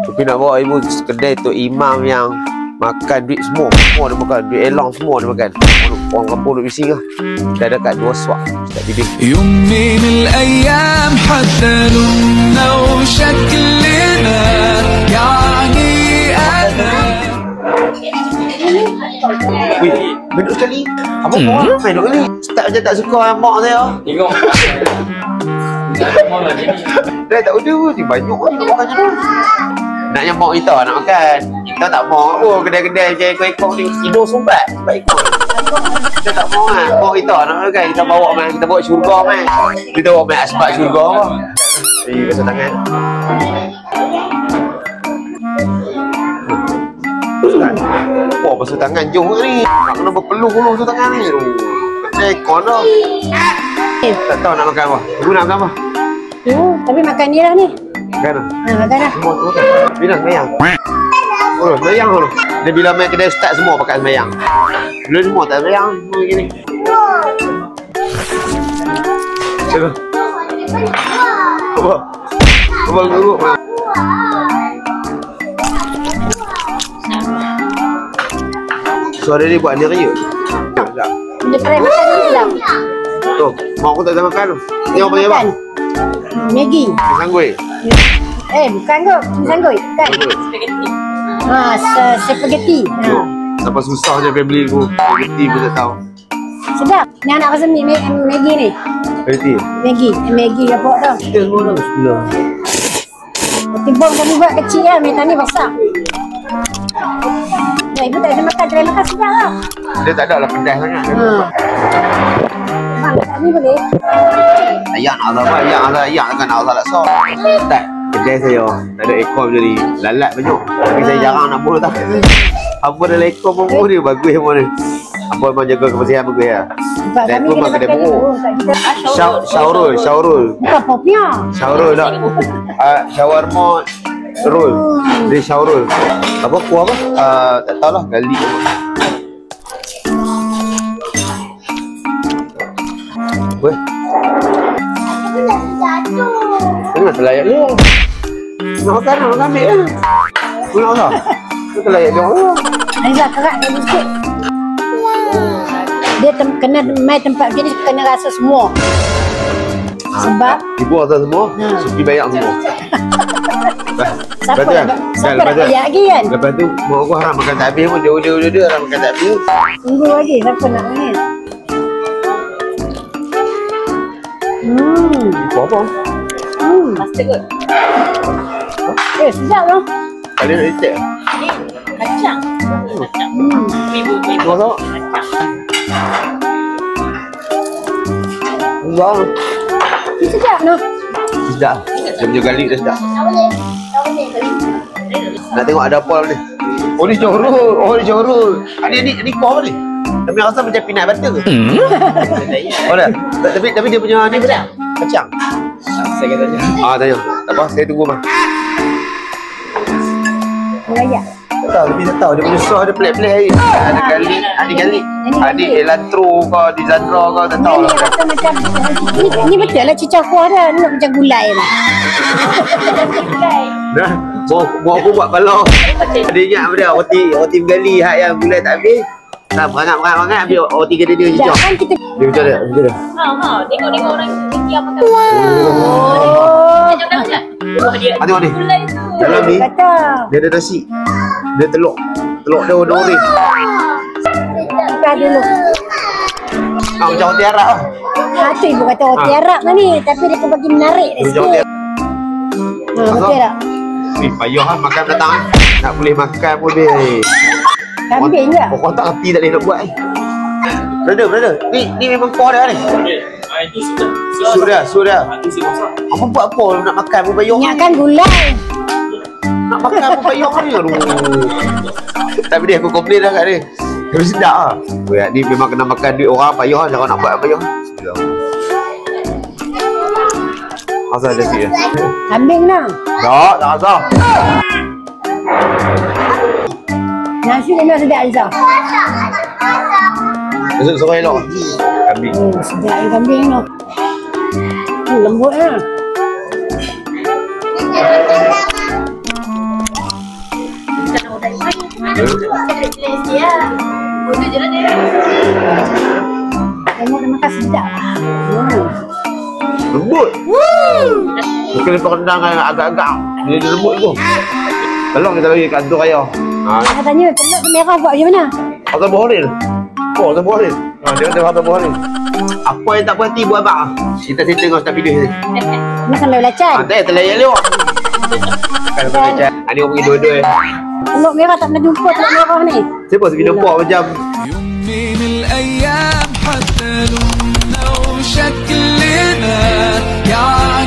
Tapi nak bawa ibu kedai tu imam yang makan duit semua dia makan, duit elang semua dia makan. Orang kampung duk bising lah. Dah dekat 2 swak Ustaz Bibir. يوم من الأيام حددنا وشكلنا يعني أنا. Wih, duduk sekali. Apa orang main duduk ni? Ustaz macam tak suka mak saya. Tengok. Dah tak ada pun, banyak orang nak makan macam tu. Nak yang mak kita nak makan. Kita tak mau apa kedai-kedai macam ekor-ekor ni tidur sumbat sebab ekor. Kita tak mau kan. Mak kita nak makan, kita bawa main, kita bawa syurga main. Kita bawa main asbab syurga apa. Basuh tangan. Oh, basuh tangan jom ni. Nak kena berpeluh-peluh basuh tangan ni. Kedai ekor dah. Tak tahu nak makan apa. Ibu nak makan apa? Tapi makan ni lah ni. Makan lah. Makan lah. Semua tu makan. Bila semayang? Oh, semayang tu. Dia bila main kedai ustaz semua pakai semayang. Bila semua tak semayang. Semua gini. Coba. Apa? Apa guru? Suara dia buat ni raya. Tak. Dia try makan ni lah. Tu, mak aku tak ada makan tu. Ni orang panggil apa? Maggi. Sanggui. Bukan kot. Sanggui. Bukan. Spaghetti. Sampai susah je beli aku. Spaghetti pun tak tahu. Sedap. Ni anak rasa Maggi ni. Spaghetti? Maggi apa tau. Kita semua dah. Bismillah. Timbang kami buat kecil lah. Mereka ni besar. Ibu tak ada makan. Try makan sedap lah. Dia tak ada lah pedas sangat. Bang, tak ni boleh. Ayak nak apa? Ayak kan nak salat sok. Tak. Kedai saya tak ada ekor macam ni. Lalat banyak. Tapi saya jarang nak bunuh tak. Apa dalam ekor pun bunuh dia bagus semua ni. Apa memang jaga kebersihan bagus ya. Dan pun memang kedai buruk. Syaurul. Bukan popnya. Syaurul tak. Shawarma roll. Dia syaurul. Apa kuah apa? Tak tahulah gali apa. Apa? Tengah terlayak dia. Nak makan ambil lah. Aku nak makan. Aku terlayak dia orang. Aizah kerak dia sikit. Dia kena main tempat macam ni kena rasa semua. Sebab ibu rasa semua, Sufi bayar semua. siapa nak bayar lagi kan? Lepas tu mak aku haram makan tak habis pun dia haram makan tak habis. Tunggu lagi siapa nak main. Apa? Master kot. Sedap lah. Kali nak lecek? Kacang. Kau tahu? Sedap. Sedap noh. Sedap. Dia punya garlic dah sedap. Nak tengok ada apa ni? Oh ni Johorul. Ni kuah apa ni? Tapi rasa macam peanut butter ke? Oh dah. Tapi dia punya ni apa? Kacang. Saya kata je. Tanya. Tak apa, saya tunggu mah. Raya. Tak tahu dia punya sos ada pelik-pelik hari. Ada garlic, ada elantro ke, di zandra ke, tak tahu Ni lah. rasa macam ni betul lah cicah kuah dah. Ni macam gulai lah. Dah, mau aku buat balok. Ada ingat apa dia? Roti gali hak yang gulai tak habis. Tak berangat ambil roti gede dia cicah. Kan kita Dia macam mana? Tengok orang India makan. Macam mana? Tengok ni. Dalam ni kata dia ada nasi. Dia telur dia warna orange. buka dulu. Macam roti Arab lah. Tu ibu kata roti Arab lah ni. Tapi dia pun bagi menarik dia Macam roti sikit. Roti Arab. Ni payah kan makan datang kan. Nak boleh makan pun dia. Kambing je. Orang tak reti tak boleh nak buat Brother. Ni memang core dia ni. Itu sudah. Sudah. Itu si masak. Apa buat apa nak makan pun payah. Ingatkan gulai. Nak makan pun payah ni. Aduh. Tapi dia aku komplain dah kat dia. Tapi sedap lah. Ni memang kena makan duit orang payah lah. Jangan nak buat payah. Asal ada sikit. Kambing lah. Tak asal. Nasi dia memang sedap Aliza. Besok suruh elok. Kambing. Sedap yang kambing tu. Lembut lah. Cari place dia. Itu je lah dia. Tengok dia makan sedap. Lembut. Mungkin lepas rendang agak-agak. Dia lembut tu. Tolong kita bagi kat Abdul Raya. Saya tanya, telur tu merah buat macam mana? Abang Bohril. Oh, Abang Bohril. Dia kata Abang Bohril. Apa yang tak berhenti buat abang? Cerita-cerita kau tak video ni. Ini sambal belacan. Ada terlayan lewat. Kan belacan. Ada orang pergi dua-dua. Telur merah tak pernah jumpa telur merah ni. Siapa sebi nampak macam يوم من الأيام حتى لوننا وشكلنا يعني